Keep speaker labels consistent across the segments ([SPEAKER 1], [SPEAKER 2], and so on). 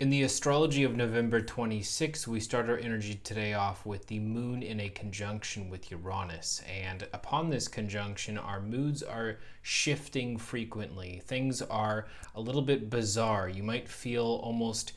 [SPEAKER 1] In the astrology of November 26, we start our energy today off with the moon in a conjunction with Uranus. And upon this conjunction, our moods are shifting frequently. Things are a little bit bizarre. You might feel almost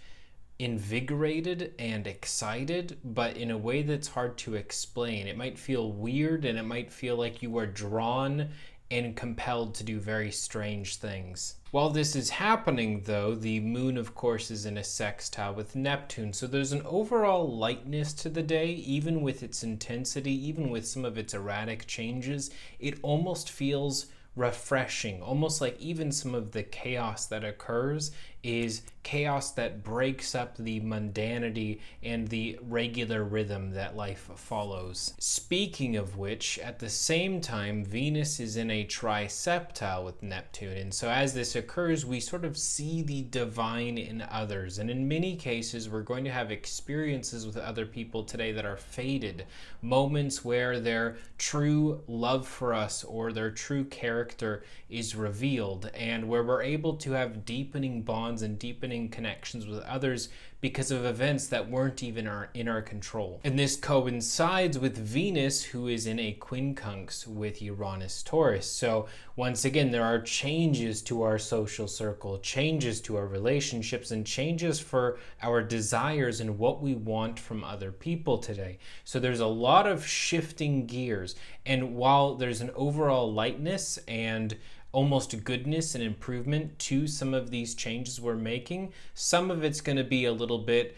[SPEAKER 1] invigorated and excited, but in a way that's hard to explain. It might feel weird and it might feel like you are drawn and compelled to do very strange things. While this is happening, though, the moon, of course, is in a sextile with Neptune, so there's an overall lightness to the day, even with its intensity, even with some of its erratic changes. It almost feels refreshing, almost like even some of the chaos that occurs is chaos that breaks up the mundanity and the regular rhythm that life follows. Speaking of which, at the same time, Venus is in a triseptile with Neptune, and so as this occurs, we sort of see the divine in others, and in many cases, we're going to have experiences with other people today that are fated, moments where their true love for us or their true character is revealed, and where we're able to have deepening bonds and deepening connections with others because of events that weren't even in our control. And this coincides with Venus, who is in a quincunx with Uranus Taurus. So once again, there are changes to our social circle, changes to our relationships, and changes for our desires and what we want from other people today. So there's a lot of shifting gears. And while there's an overall lightness and almost goodness and improvement to some of these changes we're making, some of it's going to be a little bit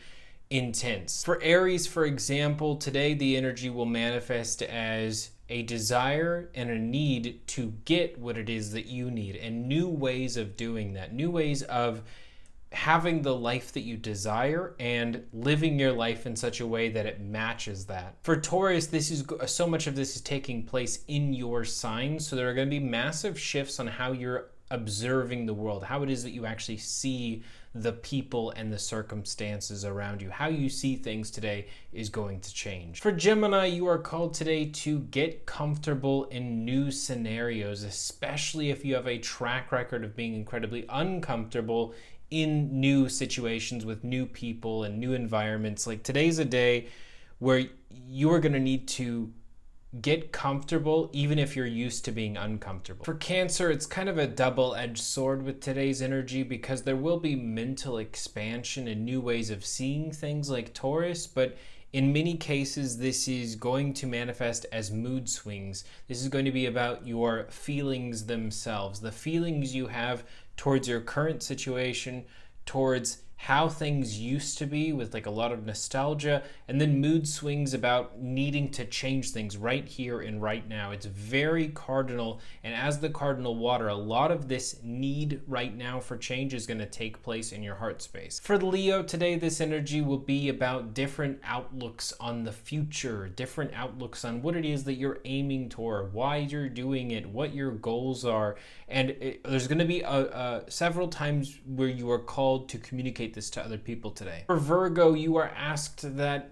[SPEAKER 1] intense. For Aries, for example, today the energy will manifest as a desire and a need to get what it is that you need, and new ways of doing that, new ways of having the life that you desire and living your life in such a way that it matches that. For Taurus, so much of this is taking place in your sign, so there are going to be massive shifts on how you're observing the world, how it is that you actually see the people and the circumstances around you. How you see things today is going to change. For Gemini, you are called today to get comfortable in new scenarios, especially if you have a track record of being incredibly uncomfortable in new situations with new people and new environments. Like, today's a day where you are going to need to get comfortable even if you're used to being uncomfortable. For Cancer, it's kind of a double-edged sword with today's energy because there will be mental expansion and new ways of seeing things like Taurus, but in many cases, this is going to manifest as mood swings. This is going to be about your feelings themselves, the feelings you have towards your current situation, towards how things used to be with like a lot of nostalgia, and then mood swings about needing to change things right here and right now. It's very cardinal, and as the cardinal water, a lot of this need right now for change is going to take place in your heart space. For Leo today, this energy will be about different outlooks on the future, different outlooks on what it is that you're aiming toward, why you're doing it, what your goals are, and there's going to be several times where you are called to communicate this to other people today. For Virgo, you are asked that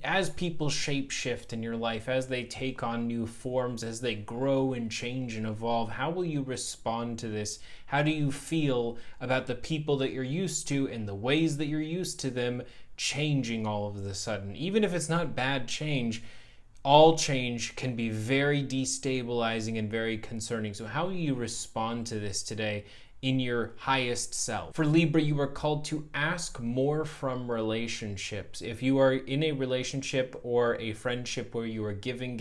[SPEAKER 1] as people shape shift in your life, as they take on new forms, as they grow and change and evolve, how will you respond to this? How do you feel about the people that you're used to and the ways that you're used to them changing all of a sudden? Even if it's not bad change, all change can be very destabilizing and very concerning. So how will you respond to this today in your highest self? For Libra, you are called to ask more from relationships. If you are in a relationship or a friendship where you are giving,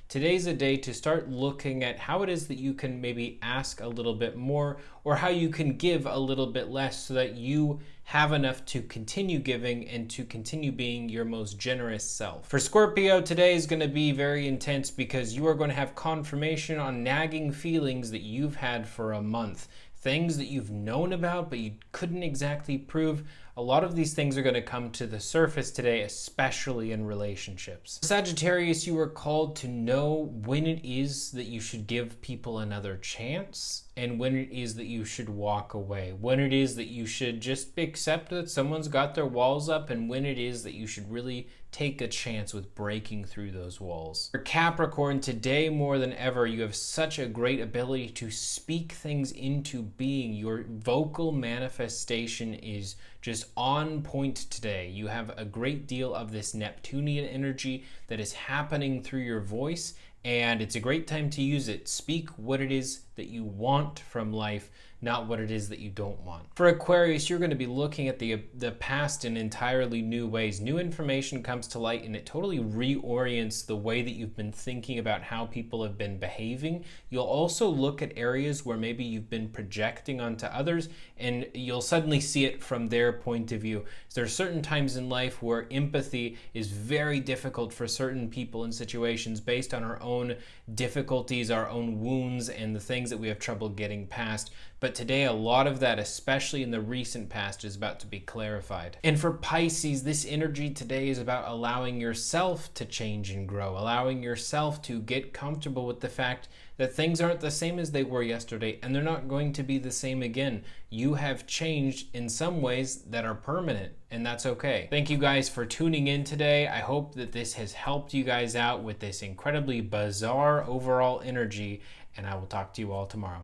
[SPEAKER 1] today's a day to start looking at how it is that you can maybe ask a little bit more, or how you can give a little bit less so that you have enough to continue giving and to continue being your most generous self. For Scorpio, today is going to be very intense because you are going to have confirmation on nagging feelings that you've had for a month. Things that you've known about but you couldn't exactly prove. A lot of these things are going to come to the surface today, especially in relationships. Sagittarius, you are called to know when it is that you should give people another chance and when it is that you should walk away, when it is that you should just accept that someone's got their walls up, and when it is that you should really take a chance with breaking through those walls. For Capricorn, today more than ever, you have such a great ability to speak things into being. Your vocal manifestation is just on point today. You have a great deal of this Neptunian energy that is happening through your voice, and it's a great time to use it. Speak what it is that you want from life, not what it is that you don't want. For Aquarius, you're going to be looking at the past in entirely new ways. New information comes to light, and it totally reorients the way that you've been thinking about how people have been behaving. You'll also look at areas where maybe you've been projecting onto others, and you'll suddenly see it from their point of view. So there are certain times in life where empathy is very difficult for certain people in situations based on our own difficulties, our own wounds, and the things that we have trouble getting past. But today, a lot of that, especially in the recent past, is about to be clarified. And for Pisces, this energy today is about allowing yourself to change and grow, allowing yourself to get comfortable with the fact that things aren't the same as they were yesterday, and they're not going to be the same again. You have changed in some ways that are permanent, and that's okay. Thank you guys for tuning in today. I hope that this has helped you guys out with this incredibly bizarre overall energy, and I will talk to you all tomorrow.